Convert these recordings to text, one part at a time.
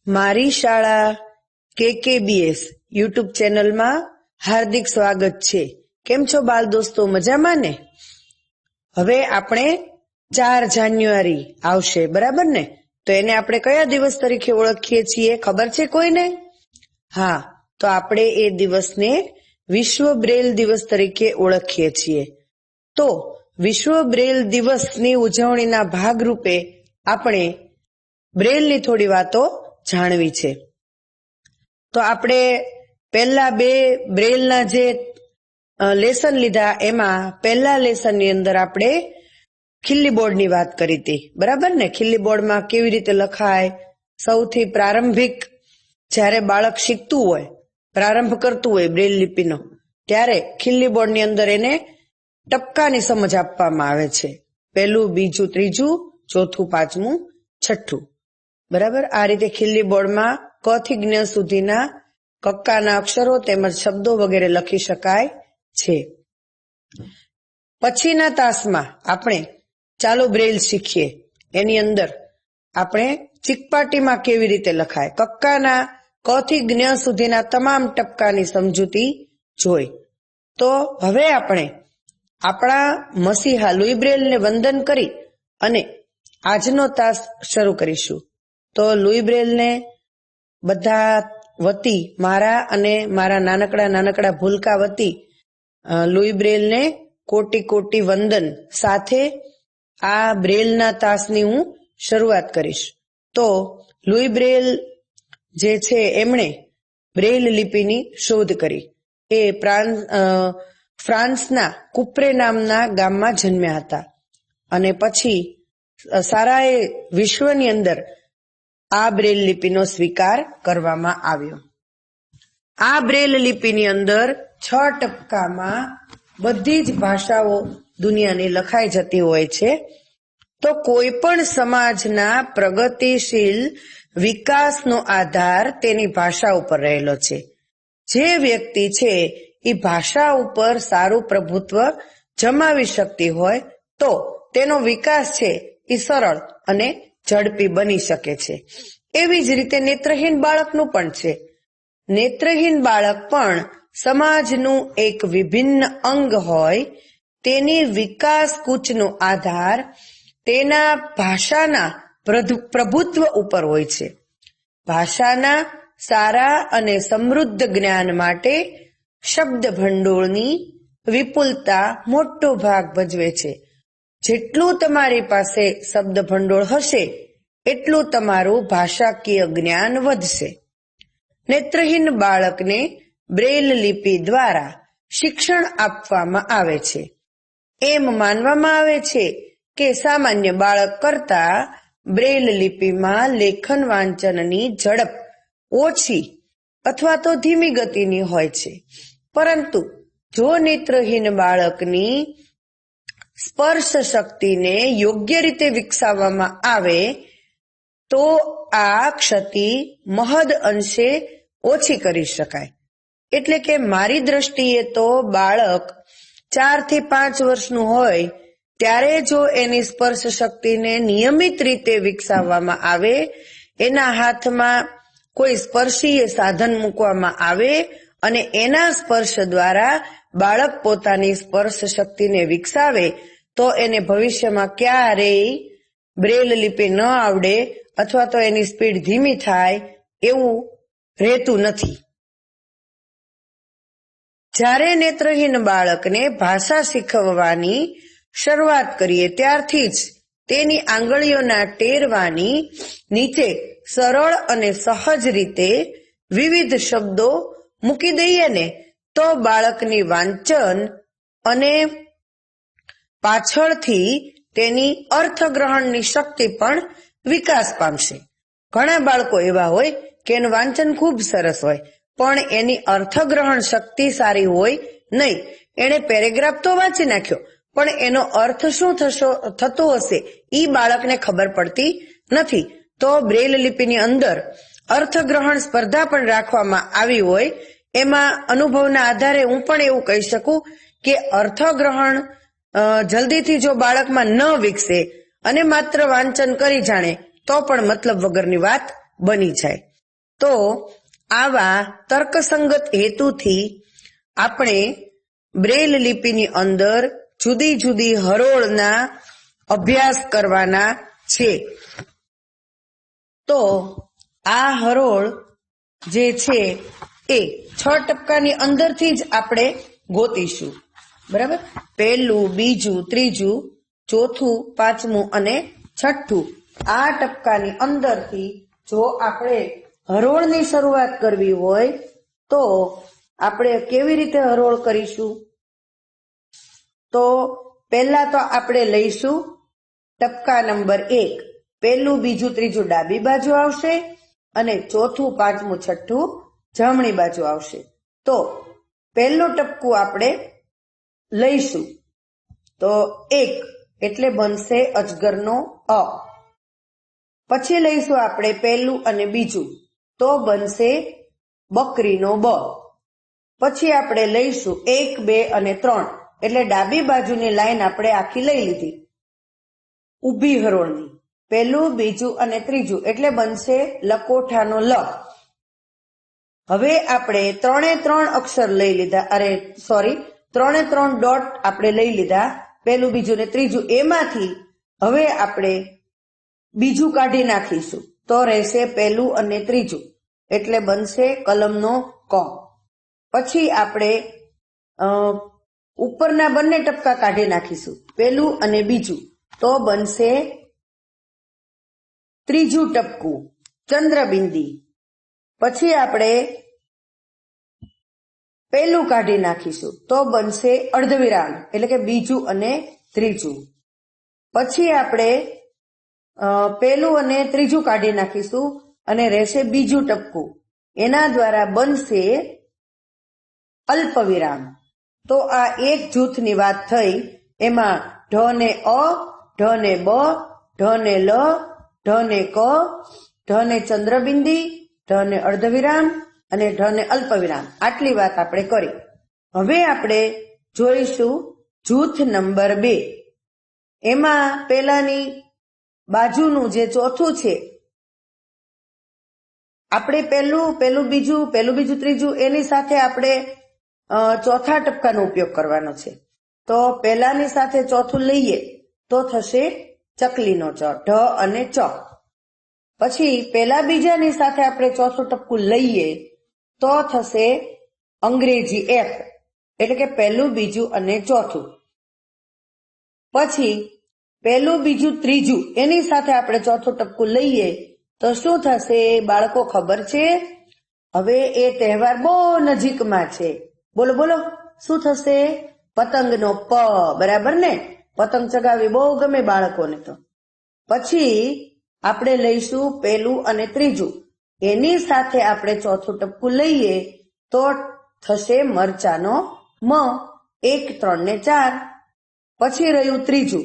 મારી શાળા KKBS YouTube ચેનલમાં હાર્દિક સ્વાગત છે। કેમ છો બાલ દોસ્તો, મજામાં ને? હવે આપણે 4 જાન્યુઆરી આવશે, બરાબર ને? તો એને આપણે કયા દિવસ તરીકે ઓળખીએ છીએ, ખબર છે કોઈને? હા, તો આપણે એ દિવસને વિશ્વ બ્રેલ દિવસ તરીકે ઓળખીએ છીએ। તો વિશ્વ બ્રેલ દિવસની ઉજવણીના ભાગરૂપે આપણે બ્રેલની થોડી વાતો જાણવી છે। તો આપણે પહેલા 2 બ્રેલના જે લેસન લીધા, એમાં પહેલા લેસનની અંદર આપણે ખીલ્લી બોર્ડની વાત કરી હતી, બરાબર ને? ખીલ્લી બોર્ડમાં કેવી રીતે લખાય, સૌથી પ્રારંભિક જ્યારે બાળક શીખતું હોય, પ્રારંભ કરતું હોય બ્રેલ લિપિનો, ત્યારે ખીલ્લી બોર્ડની અંદર એને ટપકાની સમજ આપવામાં આવે છે। પહેલું, બીજું, ત્રીજું, ચોથું, પાંચમું, છઠ્ઠું, બરાબર? આ રીતે ખીલ્લી બોર્ડમાં ક થી જ્ઞ સુધીના કક્કાના અક્ષરો તેમજ શબ્દો વગેરે લખી શકાય છે। પછીના તાસમાં આપણે ચાલો બ્રેલ શીખીએ, એની અંદર આપણે ચીકપાટીમાં કેવી રીતે લખાય, કક્કાના ક થી જ્ઞ સુધીના તમામ ટપકાની સમજૂતી જોઈ। તો હવે આપણે આપણા મસીહા લુઈ બ્રેલને વંદન કરી અને આજનો તાસ શરૂ કરીશું। તો લુઈ બ્રેલને બધા વતી, મારા અને મારા નાનકડા ભૂલકા વતી લુઈ બ્રેલને કોટી કોટી વંદન સાથે આ બ્રેલના તાસની હું શરૂઆત કરીશ। તો લુઈ બ્રેલ જે છે એમણે બ્રેલ લિપિની શોધ કરી। એ ફ્રાન્સના કુપ્રે નામના ગામમાં જન્મ્યા હતા અને પછી સારાએ વિશ્વની અંદર આ બ્રેલ લિપિનો સ્વીકાર કરવામાં આવ્યો। આ બ્રેલ લિપિની અંદર 6 ટપકામાં બધી જ ભાષાઓ દુનિયાની લખાઈ જતી હોય છે। તો કોઈ પણ સમાજના પ્રગતિશીલ વિકાસનો આધાર તેની ભાષા ઉપર રહેલો છે। જે વ્યક્તિ છે એ ભાષા ઉપર સારું પ્રભુત્વ જમાવી શકતી હોય તો તેનો વિકાસ છે એ સરળ અને ઝડપી બની શકે છે। એવી જ રીતે નેત્રહીન બાળકનું પણ છે। નેત્રહીન બાળક પણ સમાજનું એક વિભિન્ન અંગ હોય, તેની વિકાસ કૂચનો આધાર તેના ભાષાના પ્રભુત્વ ઉપર હોય છે। ભાષાના સારા અને સમૃદ્ધ જ્ઞાન માટે શબ્દ ભંડોળની વિપુલતા મોટો ભાગ ભજવે છે। જેટલું તમારી પાસે શબ્દ ભંડોળ હશે એટલું તમારું ભાષાકીય જ્ઞાન વધશે। નેત્રહીન બાળકને બ્રેલ લિપિ દ્વારા શિક્ષણ આપવામાં આવે છે। એમ માનવામાં આવે છે કે સામાન્ય બાળક કરતા બ્રેલ લિપિમાં લેખન વાંચનની ઝડપ ઓછી અથવા તો ધીમી ગતિની હોય છે। પરંતુ જો નેત્રહીન બાળકની સ્પર્શ શક્તિને યોગ્ય રીતે વિકસાવવામાં આવે તો આ ક્ષતિ મહદ અંશે ઓછી કરી શકાય। એટલે કે મારી દ્રષ્ટિએ તો બાળક 4 થી 5 વર્ષનું હોય ત્યારે જો એની સ્પર્શ શક્તિને નિયમિત રીતે વિકસાવવામાં આવે, એના હાથમાં કોઈ સ્પર્શીય સાધન મૂકવામાં આવે અને એના સ્પર્શ દ્વારા બાળક પોતાની સ્પર્શ શક્તિને વિકસાવે તો એને ભવિષ્યમાં ક્યારેય બ્રેલ લિપિ ન આવડે અથવા તો એની સ્પીડ ધીમી થાય એવું રહેતું નથી। જ્યારે નેત્રહીન બાળકને ભાષા શીખવવાની શરૂઆત કરીએ ત્યારથી જ તેની આંગળીઓના ટેરવાની નીચે સરળ અને સહજ રીતે વિવિધ શબ્દો મૂકી દઈએ ને તો બાળકની વાંચન અને પાછળથી તેની અર્થગ્રહણની શક્તિ પણ વિકાસ પામશે। ઘણા બાળકો એવા હોય કે એનું વાંચન ખૂબ સરસ હોય પણ એની અર્થગ્રહણ શક્તિ સારી હોય નહીં। એણે પેરેગ્રાફ તો વાંચી નાખ્યો પણ એનો અર્થ શું થતો હશે એ બાળકને ખબર પડતી નથી। તો બ્રેલ લિપિની અંદર અર્થગ્રહણ સ્પર્ધા પણ રાખવામાં આવી હોય। એમાં અનુભવના આધારે હું પણ એવું કહી શકું કે અર્થગ્રહણ જલ્દીથી જો બાળકમાં ન વિકસે અને માત્ર વાંચન કરી જાણે તો પણ મતલબ વગરની વાત બની જાય। તો આવા તર્કસંગત હેતુથી આપણે બ્રેલ લિપિની અંદર જુદી જુદી હરોળના અભ્યાસ કરવાના છે. તો આ હરોળ જે છે એ 6 ટપકાની અંદરથી જ આપણે ગોતીશું. બરાબર? પહેલું, બીજું, ત્રીજું, ચોથું, પાંચમું અને છઠ્ઠું આ ટપકાની અંદરથી જો આપણે હરોળની શરૂઆત કરવી હોય તો આપણે કેવી રીતે હરોળ કરીશું? તો પહેલા તો આપણે લઈશું ટપકા નંબર 1. પહેલું, બીજું, ત્રીજું ડાબી બાજુ આવશે અને ચોથું, પાંચમું, છઠ્ઠું જમણી બાજુ આવશે. તો પહેલું ટપકું આપણે લઈશું તો 1 એટલે બનશે અજગરનો અ. પછી લઈશું આપણે પહેલું અને બીજું તો બનશે બકરીનો બ. પછી આપણે લઈશું 1, 2 અને 3 એટલે ડાબી બાજુની લાઈન આપણે આખી લઈ લીધી ઊભી હરોળની. પહેલું, બીજું અને ત્રીજું એટલે બનશે લકોઠાનો લ. હવે આપણે 3 અક્ષર લઈ લીધા, 3 ડોટ આપણે લઈ લીધા, પહેલું, બીજું ને ત્રીજું. એમાંથી હવે આપણે બીજું કાઢી નાખીશું તો રહેશે પહેલું અને ત્રીજું એટલે બનશે કલમનો ક. પછી આપણે ઉપરના બંને ટપકા કાઢી નાખીશું, પહેલું અને બીજું, તો બનશે ત્રીજું ટપકું ચંદ્રબિંદી. પછી આપણે પહેલું કાઢી નાખીશું તો બનશે અર્ધવિરામ એટલે કે બીજું અને ત્રીજું. પછી આપણે પહેલું અને ત્રીજું કાઢી નાખીશું અને રહેશે બીજું ટપકું. એના દ્વારા બનશે અલ્પવિરામ. તો આ એક જૂથની વાત થઈ. એમાં ઢ ને અ, ઢ ને બ, ઢ ને લ, ઢ ને ક, ઢ ને ચંદ્રબિંદી, ઢ ને અર્ધવિરામ અને ઢ ને અલ્પવિરામ. આટલી વાત આપણે કરી. હવે આપણે જોઈશું જૂથ નંબર 2. એમાં પેલાની બાજુનું જે ચોથું છે આપણે પહેલું બીજું, ત્રીજું એની સાથે આપણે ચોથા ટપકાનો ઉપયોગ કરવાનો છે. તો પહેલાની સાથે ચોથું લઈએ તો થશે ચકલીનો ચ, ઢ અને ચ. પછી પહેલા બીજાની સાથે આપણે ચોથું ટપકું લઈએ તો થશે અંગ્રેજી એફ એટલે કે પહેલું, બીજું અને ચોથું. પછી પહેલું, બીજું, ત્રીજું એની સાથે આપણે ચોથું ટપકું લઈએ તો શું થશે બાળકો ખબર છે? હવે એ તહેવાર બહુ નજીકમાં છે. બોલો બોલો શું થશે? પતંગનો પ. બરાબર ને? પતંગ ચગાવી બહુ ગમે બાળકોને તો. પછી આપણે લઈશું પહેલું અને ત્રીજું, એની સાથે આપણે ચોથું ટપકું લઈએ તો થશે મરચાનો મ, 1, 3 ને 4. પછી રહ્યું ત્રીજું,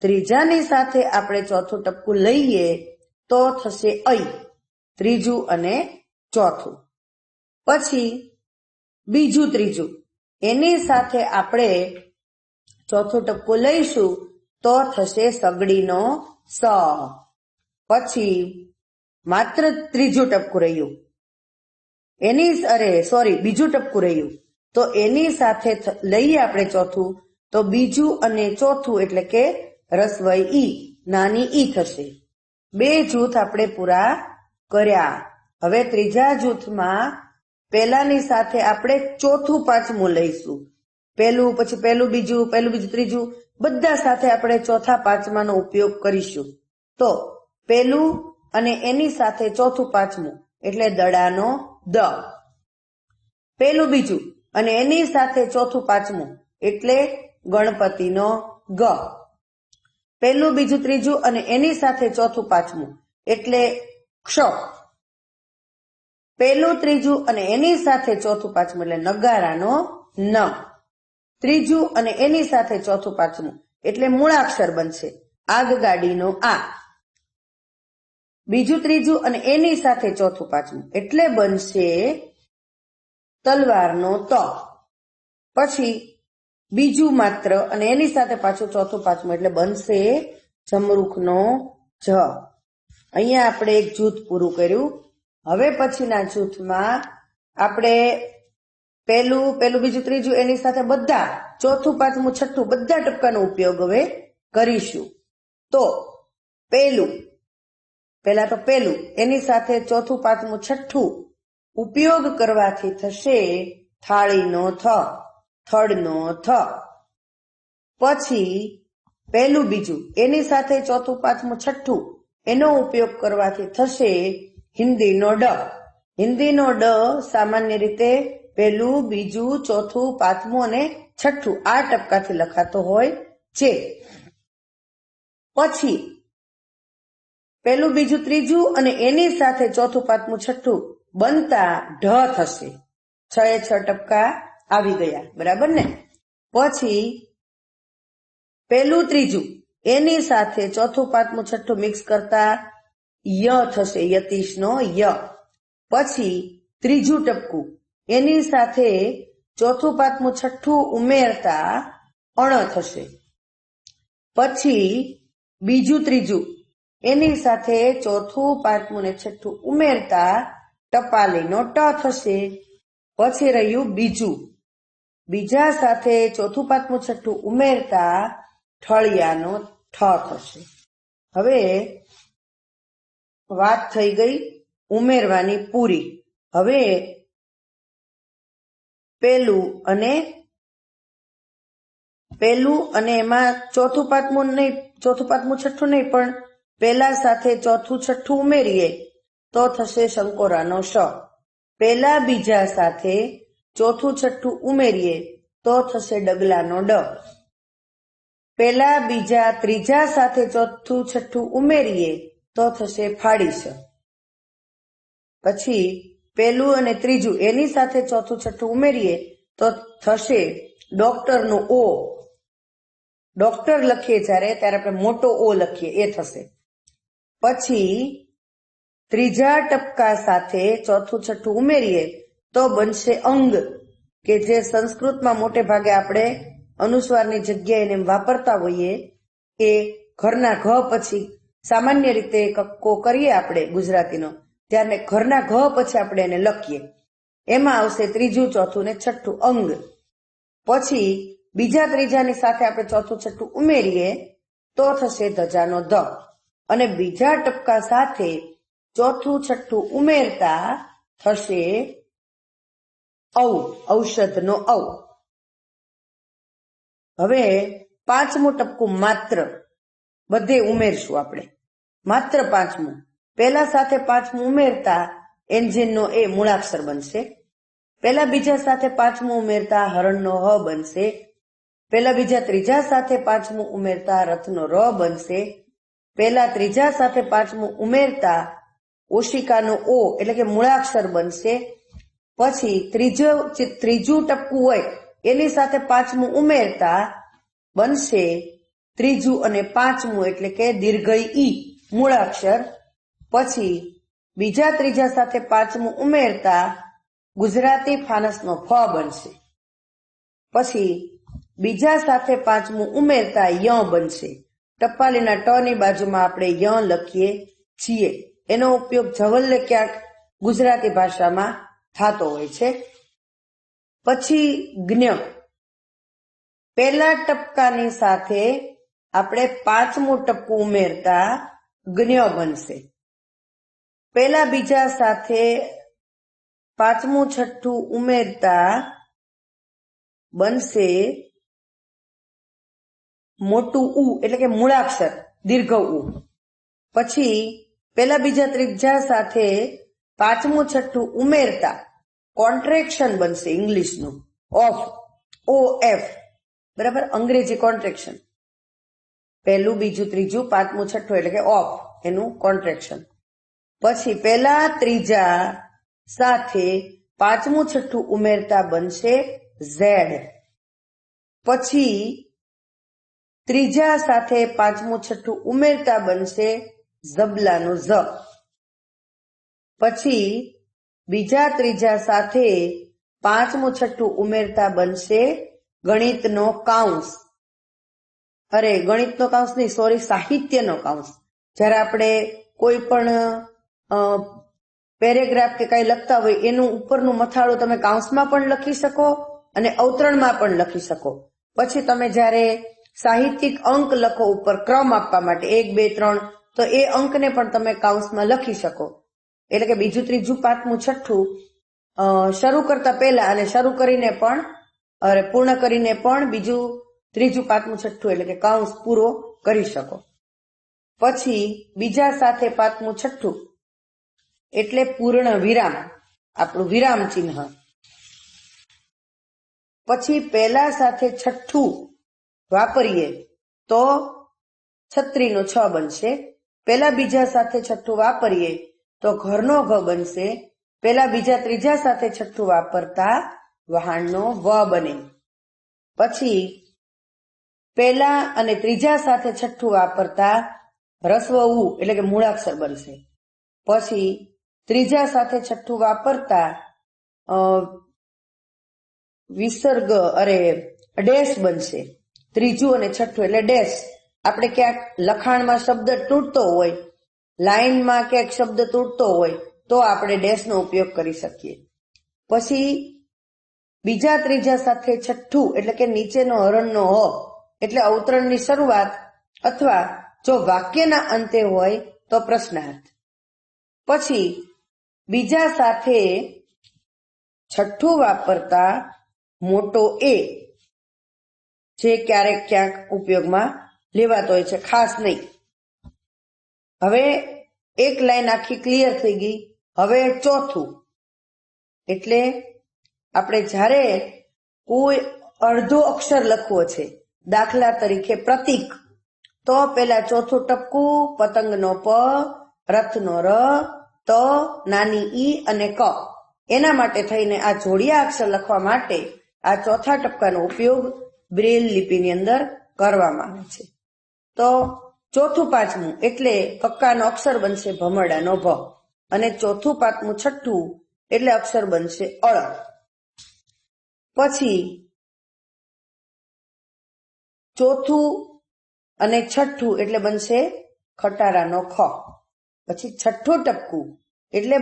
ત્રીજાની સાથે આપણે ચોથું ટપકું લઈએ તો થશે ઐ, ત્રીજું અને ચોથું. પછી બીજું, ત્રીજું એની સાથે આપણે ચોથું ટપકું લઈશું તો થશે સગડીનો સ. પછી માત્ર ત્રીજું ટપકું રહ્યું, બીજું ટપકું રહ્યું તો એની સાથે લઈએ આપણે ચોથું તો બીજું અને ચોથું એટલે કે રસવઈ ઈ, નાની ઈ થશે. 2 જૂથ આપણે પૂરા કર્યા. હવે ત્રીજા જૂથમાં પહેલાની સાથે આપણે ચોથું, પાંચમું લઈશું. પહેલું, બીજું, ત્રીજું બધા સાથે આપણે ચોથા, પાંચમાનો ઉપયોગ કરીશું. તો પહેલું અને એની સાથે ચોથું, પાંચમું એટલે દડાનો દ. પહેલું, બીજું અને એની સાથે ચોથું, પાંચમું એટલે ગણપતિનો ગ. પહેલું, બીજું, ત્રીજું અને એની સાથે ચોથું, પાંચમું એટલે ક્ષ. પહેલું, ત્રીજું અને એની સાથે ચોથું, પાંચમું એટલે નગારાનો ન. ત્રીજું અને એની સાથે ચોથું, પાંચમું એટલે મૂળાક્ષર બનશે આગગાડીનો આ. બીજું, ત્રીજું અને એની સાથે ચોથું, પાંચમું એટલે બનશે તલવારનો ત. પછી બીજું માત્ર અને એની સાથે પાછું ચોથું, પાંચમું એટલે બનશે જમરૂખનો જ. અહીંયા આપણે એક જૂથ પૂરું કર્યું. હવે પછીના જૂથમાં આપણે પહેલું બીજું ત્રીજું એની સાથે બધા ચોથું પાંચમું છઠ્ઠું બધા ટપકાનો ઉપયોગ હવે કરીશું. તો પહેલું એની સાથે ચોથું પાંચમું છઠ્ઠું ઉપયોગ કરવાથી થશે થાળીનો થ, થડનો થ. પછી પહેલું બીજું એની સાથે ચોથું પાંચમું છઠ્ઠું એનો ઉપયોગ કરવાથી થશે હિન્દીનો ડ. હિન્દીનો ડ સામાન્ય રીતે પહેલું બીજું ચોથું પાંચમું અને છઠ્ઠું આ ટપકાથી લખાતો હોય છે. પછી પહેલું બીજું ત્રીજું અને એની સાથે ચોથું પાંચમું છઠ્ઠું બનતા ઢ થશે. 6 એ 6 ટપકા આવી ગયા, બરાબર ને? પછી પહેલું ત્રીજું એની સાથે ચોથું પાંચમું છઠ્ઠું મિક્સ કરતા ય થશે, યતીશનો ય. પછી ત્રીજું ટપકું એની સાથે ચોથું પાંચમું છઠ્ઠું ઉમેરતા અણ થશે. પછી બીજું ત્રીજું એની સાથે ચોથું પાંચમું ને છઠ્ઠું ઉમેરતા ટપાલીનો ટ થશે. પછી રહ્યું બીજા સાથે ચોથું પાંચમું છઠ્ઠું ઉમેરતા ઠળિયાનો ઠ થશે. હવે વાત થઈ ગઈ ઉમેરવાની પૂરી. હવે પહેલું અને એમાં ચોથું પાંચમું છઠ્ઠું નહીં, પણ પહેલા સાથે ચોથું છઠ્ઠું ઉમેરીએ તો થશે શંકોરાનો શ. પહેલા બીજા સાથે ચોથું છઠ્ઠું ઉમેરીએ તો થશે ડગલાનો ડ. પહેલા બીજા ત્રીજા સાથે ચોથું છઠ્ઠું ઉમેરીએ તો થશે ફાડીશ. પછી પહેલું અને ત્રીજું એની સાથે ચોથું છઠ્ઠું ઉમેરીએ તો થશે ડોક્ટરનો ઓ. ડોક્ટર લખીએ ત્યારે આપણે મોટો ઓ લખીએ એ થશે. પછી ત્રીજા ટપકા સાથે ચોથું છઠ્ઠું ઉમેરીએ તો બનશે અંગ, કે જે સંસ્કૃતમાં મોટે ભાગે આપણે અનુસ્વારની જગ્યાએ એને વાપરતા હોઈએ. એ ઘરના ઘ પછી સામાન્ય રીતે કક્કો કરીએ આપણે ગુજરાતીનો, ત્યારે ઘરના ઘ પછી આપણે એને લખીએ. એમાં આવશે ત્રીજું, ચોથું ને છઠ્ઠું અંગ. પછી બીજા ત્રીજાની સાથે આપણે ચોથું છઠ્ઠું ઉમેરીએ તો થશે ધજાનો ધ. અને બીજા ટપકા સાથે ચોથું છઠ્ઠું ઉમેરતા થશે ઔષધનો ઔ. હવે પાંચમું ટપકું માત્ર બધે ઉમેરશું આપણે. માત્ર પાંચમું, પહેલા સાથે પાંચમું ઉમેરતા એન્જિનનો એ મૂળાક્ષર બનશે. પહેલા બીજા સાથે પાંચમું ઉમેરતા હરણનો હ બનશે. પહેલા બીજા ત્રીજા સાથે પાંચમું ઉમેરતા રથનો ર બનશે. પહેલા ત્રીજા સાથે પાંચમું ઉમેરતા ઓશિકાનો ઓ એટલે કે મૂળાક્ષર બનશે. પછી ત્રીજું ટપકું હોય એની સાથે પાંચમું ઉમેરતા બનશે ત્રીજું અને પાંચમું એટલે કે દીર્ઘઈ ઈ મૂળાક્ષર. પછી બીજા ત્રીજા સાથે પાંચમું ઉમેરતા ગુજરાતી ફાનસનો ફ બનશે. પછી બીજા સાથે પાંચમું ઉમેરતા ય બનશે. ટપાલીના ટ ની બાજુમાં આપણે ય લખીએ છીએ. એનો ઉપયોગ જવલ્લે ક્યાંક ગુજરાતી ભાષામાં થતો હોય છે. પછી જ્ઞ. પહેલા ટપકાની સાથે આપણે પાંચમું ટપકું ઉમેરતા જ્ઞ બનશે. પહેલા બીજા સાથે પાંચમું છઠ્ઠું ઉમેરતા બનશે મોટું ઉ એટલે કે મૂળાક્ષર દીર્ઘ ઉ. પછી પહેલા બીજા ત્રીજા સાથે પાંચમું છઠ્ઠું ઉમેરતા કોન્ટ્રેક્શન બનશે ઇંગ્લિશનું ઓફ, ઓ એફ, બરાબર, અંગ્રેજી કોન્ટ્રેક્શન. પહેલું બીજું ત્રીજું પાંચમું છઠ્ઠું એટલે કે ઓફ એનું કોન્ટ્રેક્શન. પછી પહેલા ત્રીજા સાથે પાંચમું છઠ્ઠું ઉમેરતા બનશે ઝેડ. પછી ત્રીજા સાથે પાંચમું છઠ્ઠું ઉમેરતા બનશે ઝબલાનું ઝ. પછી બીજા ત્રીજા સાથે પાંચમું છઠ્ઠું ઉમેરતા બનશે ગણિતનો કાઉન્સ. ગણિતનો કાઉન્સ નહીં, સોરી, સાહિત્યનો કાઉન્સ. જ્યારે આપણે કોઈ પણ પેરેગ્રાફ કે કઈ લખતા હોય એનું ઉપરનું મથાળું તમે કાઉન્સમાં પણ લખી શકો અને અવતરણમાં પણ લખી શકો. પછી તમે જ્યારે સાહિત્યિક અંક લખો ઉપર ક્રમ આપવા માટે 1, 2, 3, તો એ અંકને પણ તમે કાઉન્સમાં લખી શકો. એટલે કે બીજું, ત્રીજું, પાંચમું, છઠ્ઠું શરૂ કરતા પહેલા અને શરૂ કરીને પણ પૂર્ણ કરીને પણ બીજું, ત્રીજું, પાંચમું, છઠ્ઠું એટલે કે કાઉન્સ પૂરો કરી શકો. પછી બીજા સાથે પાંચમું, છઠ્ઠું એટલે પૂર્ણ વિરામ, આપણું વિરામ ચિહ્ન. પછી પહેલા સાથે છઠ્ઠું વાપરીએ તો છત્રીનો 6 બનશે. પહેલા બીજા સાથે છઠ્ઠું વાપરીએ તો ઘરનો ઘ બનશે. પહેલા બીજા ત્રીજા સાથે છઠ્ઠું વાપરતા વહાણનો વ બને. પછી પહેલા અને ત્રીજા સાથે છઠ્ઠું વાપરતા રસ્વ ઉ એટલે કે મૂળાક્ષર બનશે. પછી ત્રીજા સાથે છઠ્ઠું વાપરતા વિસર્ગ ડેશ બનશે. ત્રીજું અને છઠ્ઠું એટલે ડેશ. આપણે ક્યાંક લખાણમાં શબ્દ તૂટતો હોય, લાઈનમાં ક્યાંક શબ્દ તૂટતો હોય તો આપણે ડેશનો ઉપયોગ કરી શકીએ. પછી બીજા ત્રીજા સાથે છઠ્ઠું એટલે કે નીચેનો હરણનો હ એટલે અવતરણની શરૂઆત અથવા જો વાક્યના અંતે હોય તો પ્રશ્નાર્થ. પછી બીજા સાથે છઠ્ઠું વાપરતા મોટો એ જે ક્યારેક ક્યાંક ઉપયોગમાં લેવાતો હોય છે, ખાસ નહીં. હવે એક લાઈન આખી ક્લિયર થઈ ગઈ. હવે ચોથું એટલે આપણે જ્યારે કોઈ અડધો અક્ષર લખવો છે, દાખલા તરીકે પ્રતીક, તો પેલા ચોથું ટપકું, પતંગનો પ, રથનો ર, ત, નાની ઈ અને ક. એના માટે થઈને આ જોડિયા અક્ષર લખવા માટે આ ચોથા ટપકાનો ઉપયોગ બ્રેલ લિપિની અંદર કરવામાં આવે છે. તો ચોથું પાંચમું એટલે કક્કાનો અક્ષર બનશે ભમરડાનો ભ અને ચોથું પાંચમું છઠ્ઠું એટલે અક્ષર બનશે અળ. પછી ચોથું અને છઠ્ઠું એટલે બનશે ખટારાનો ખ. પછી છઠ્ઠું ટપકું એટલે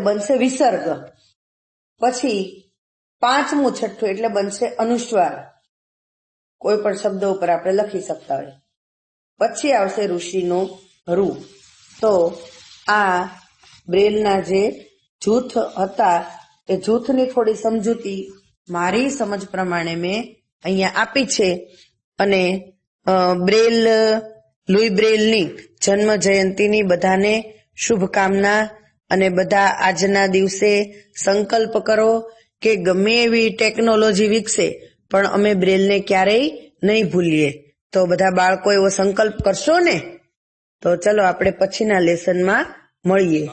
બનશે વિસર્ગ. પછી પાંચમું છઠ્ઠું એટલે બનશે અનુસ્વાર, કોઈ પણ શબ્દ ઉપર આપણે લખી શકતા હોય. પછી આવશે ઋષિનો રૂ. તો આ બ્રેલના જે જૂથ હતા એ જૂથની થોડી સમજૂતી મારી સમજ પ્રમાણે મેં અહીંયા આપી છે. અને લુઈ બ્રેલની જન્મ જયંતિની બધાને શુભકામના. અને બધા આજના દિવસે સંકલ્પ કરો કે ગમે એવી ટેકનોલોજી વિકસે પણ અમે બ્રેલને ક્યારેય નહીં ભૂલીએ. તો બધા બાળકો એવો સંકલ્પ કરશો ને? તો ચલો આપણે પછીના લેસનમાં મળીએ.